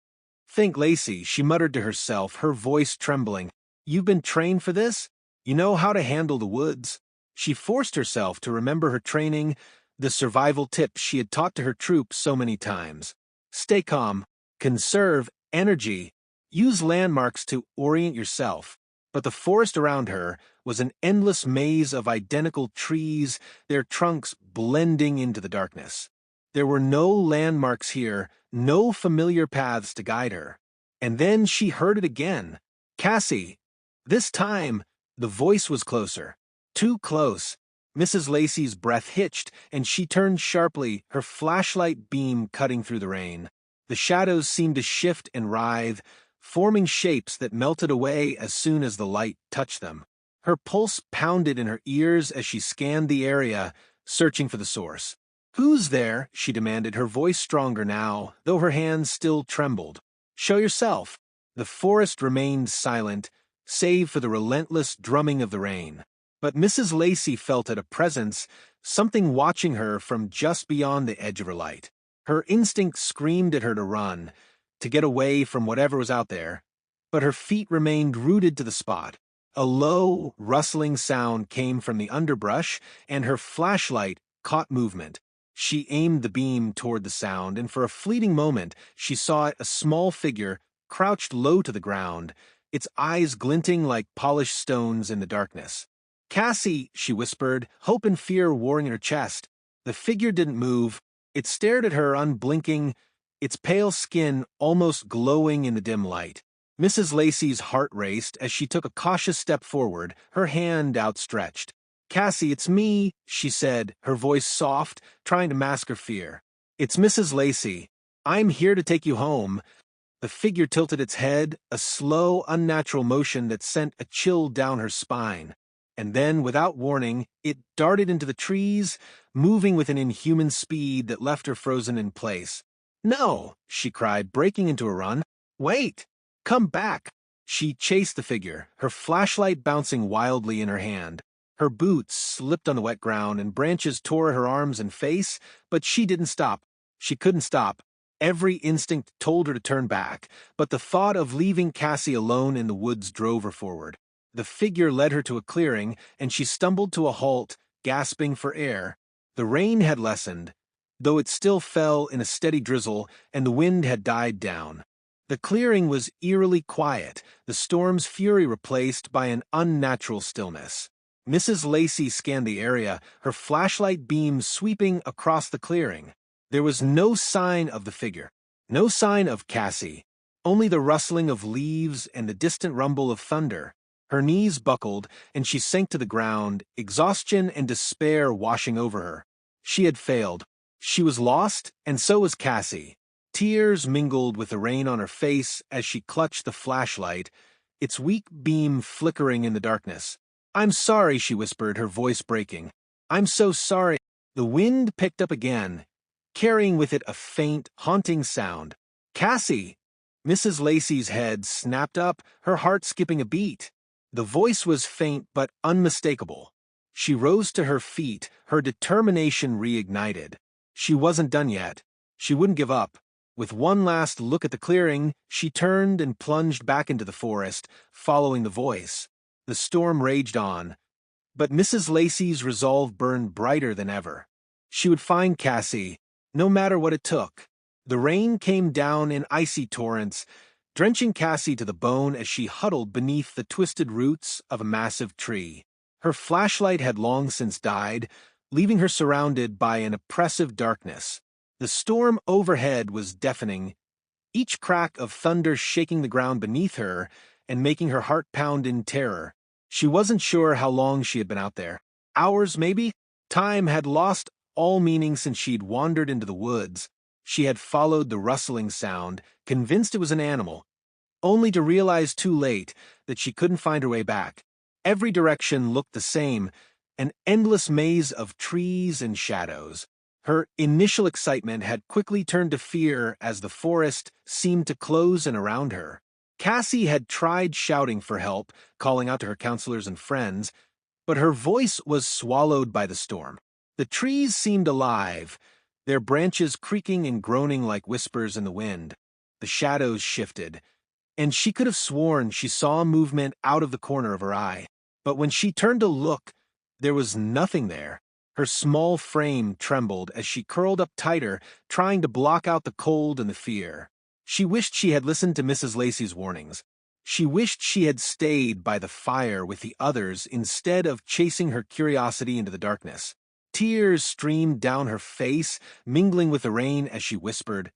"Think, Lacey," she muttered to herself, her voice trembling. "You've been trained for this? You know how to handle the woods." She forced herself to remember her training, the survival tips she had taught to her troops so many times. Stay calm, conserve energy, use landmarks to orient yourself. But the forest around her was an endless maze of identical trees, their trunks blending into the darkness. There were no landmarks here, no familiar paths to guide her. And then she heard it again. "Cassie." This time, the voice was closer. Too close. Mrs. Lacey's breath hitched, and she turned sharply, her flashlight beam cutting through the rain. The shadows seemed to shift and writhe, forming shapes that melted away as soon as the light touched them. Her pulse pounded in her ears as she scanned the area, searching for the source. "Who's there?" she demanded, her voice stronger now, though her hands still trembled. "Show yourself." The forest remained silent, save for the relentless drumming of the rain. But Mrs. Lacey felt a presence, something watching her from just beyond the edge of her light. Her instinct screamed at her to run, to get away from whatever was out there, but her feet remained rooted to the spot. A low, rustling sound came from the underbrush, and her flashlight caught movement. She aimed the beam toward the sound, and for a fleeting moment she saw a small figure crouched low to the ground, its eyes glinting like polished stones in the darkness. "Cassie," she whispered, hope and fear warring in her chest. The figure didn't move. It stared at her unblinking, its pale skin almost glowing in the dim light. Mrs. Lacey's heart raced as she took a cautious step forward, her hand outstretched. "Cassie, it's me," she said, her voice soft, trying to mask her fear. "It's Mrs. Lacey. I'm here to take you home." The figure tilted its head, a slow, unnatural motion that sent a chill down her spine. And then, without warning, it darted into the trees, moving with an inhuman speed that left her frozen in place. "No!" she cried, breaking into a run. "Wait! Come back!" She chased the figure, her flashlight bouncing wildly in her hand. Her boots slipped on the wet ground, and branches tore at her arms and face, but she didn't stop. She couldn't stop. Every instinct told her to turn back, but the thought of leaving Cassie alone in the woods drove her forward. The figure led her to a clearing, and she stumbled to a halt, gasping for air. The rain had lessened, though it still fell in a steady drizzle, and the wind had died down. The clearing was eerily quiet, the storm's fury replaced by an unnatural stillness. Mrs. Lacey scanned the area, her flashlight beam sweeping across the clearing. There was no sign of the figure, no sign of Cassie, only the rustling of leaves and the distant rumble of thunder. Her knees buckled, and she sank to the ground, exhaustion and despair washing over her. She had failed. She was lost, and so was Cassie. Tears mingled with the rain on her face as she clutched the flashlight, its weak beam flickering in the darkness. "I'm sorry," she whispered, her voice breaking. "I'm so sorry." The wind picked up again, carrying with it a faint, haunting sound. "Cassie!" Mrs. Lacey's head snapped up, her heart skipping a beat. The voice was faint but unmistakable. She rose to her feet, her determination reignited. She wasn't done yet. She wouldn't give up. With one last look at the clearing, she turned and plunged back into the forest, following the voice. The storm raged on, but Mrs. Lacey's resolve burned brighter than ever. She would find Cassie, no matter what it took. The rain came down in icy torrents, drenching Cassie to the bone as she huddled beneath the twisted roots of a massive tree. Her flashlight had long since died, leaving her surrounded by an oppressive darkness. The storm overhead was deafening, each crack of thunder shaking the ground beneath her and making her heart pound in terror. She wasn't sure how long she had been out there. Hours, maybe? Time had lost all meaning since she'd wandered into the woods. She had followed the rustling sound, convinced it was an animal, only to realize too late that she couldn't find her way back. Every direction looked the same, an endless maze of trees and shadows. Her initial excitement had quickly turned to fear as the forest seemed to close in around her. Cassie had tried shouting for help, calling out to her counselors and friends, but her voice was swallowed by the storm. The trees seemed alive, their branches creaking and groaning like whispers in the wind. The shadows shifted, and she could have sworn she saw movement out of the corner of her eye. But when she turned to look, there was nothing there. Her small frame trembled as she curled up tighter, trying to block out the cold and the fear. She wished she had listened to Mrs. Lacey's warnings. She wished she had stayed by the fire with the others instead of chasing her curiosity into the darkness. Tears streamed down her face, mingling with the rain as she whispered,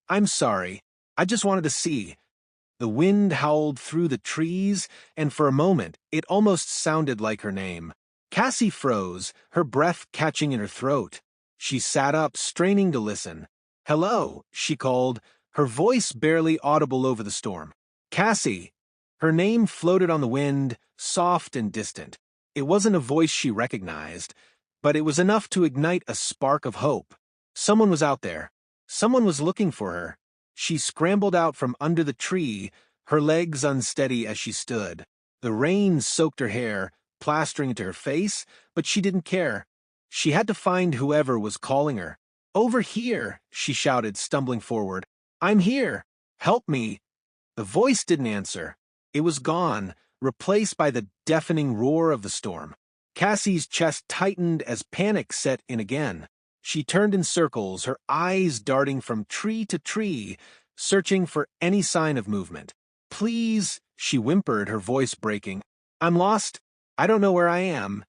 "I'm sorry. I just wanted to see." The wind howled through the trees, and for a moment it almost sounded like her name. Cassie froze, her breath catching in her throat. She sat up, straining to listen. "Hello," she called, her voice barely audible over the storm. "Cassie." Her name floated on the wind, soft and distant. It wasn't a voice she recognized, but it was enough to ignite a spark of hope. Someone was out there. Someone was looking for her. She scrambled out from under the tree, her legs unsteady as she stood. The rain soaked her hair, plastering into her face, but she didn't care. She had to find whoever was calling her. "Over here," she shouted, stumbling forward. "I'm here. Help me." The voice didn't answer. It was gone, replaced by the deafening roar of the storm. Cassie's chest tightened as panic set in again. She turned in circles, her eyes darting from tree to tree, searching for any sign of movement. "Please," she whimpered, her voice breaking. "I'm lost. I don't know where I am."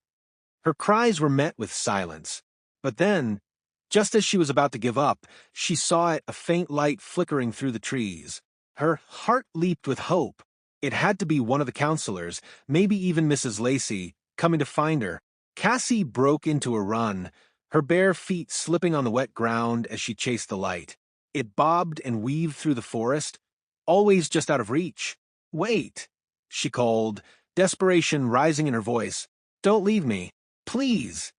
Her cries were met with silence. But then, just as she was about to give up, she saw it, a faint light flickering through the trees. Her heart leaped with hope. It had to be one of the counselors, maybe even Mrs. Lacey, coming to find her. Cassie broke into a run, her bare feet slipping on the wet ground as she chased the light. It bobbed and weaved through the forest, always just out of reach. "Wait," she called, desperation rising in her voice. "Don't leave me. Please."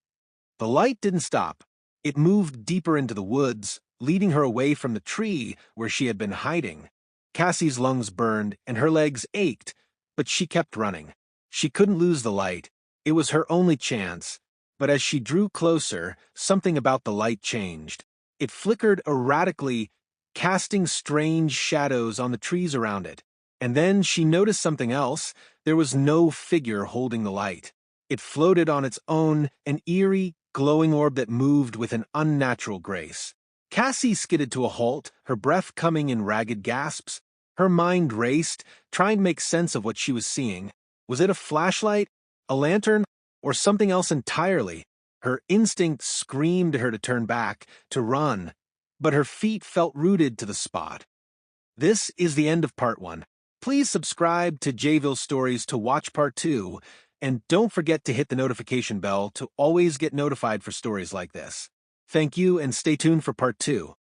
The light didn't stop. It moved deeper into the woods, leading her away from the tree where she had been hiding. Cassie's lungs burned and her legs ached, but she kept running. She couldn't lose the light. It was her only chance. But as she drew closer, something about the light changed. It flickered erratically, casting strange shadows on the trees around it. And then she noticed something else. There was no figure holding the light. It floated on its own, an eerie, glowing orb that moved with an unnatural grace. Cassie skidded to a halt, her breath coming in ragged gasps. Her mind raced, trying to make sense of what she was seeing. Was it a flashlight, a lantern, or something else entirely? Her instinct screamed to her to turn back, to run, but her feet felt rooted to the spot. This is the end of part 1. Please subscribe to Jayville Stories to watch part 2, and don't forget to hit the notification bell to always get notified for stories like this. Thank you, and stay tuned for part 2.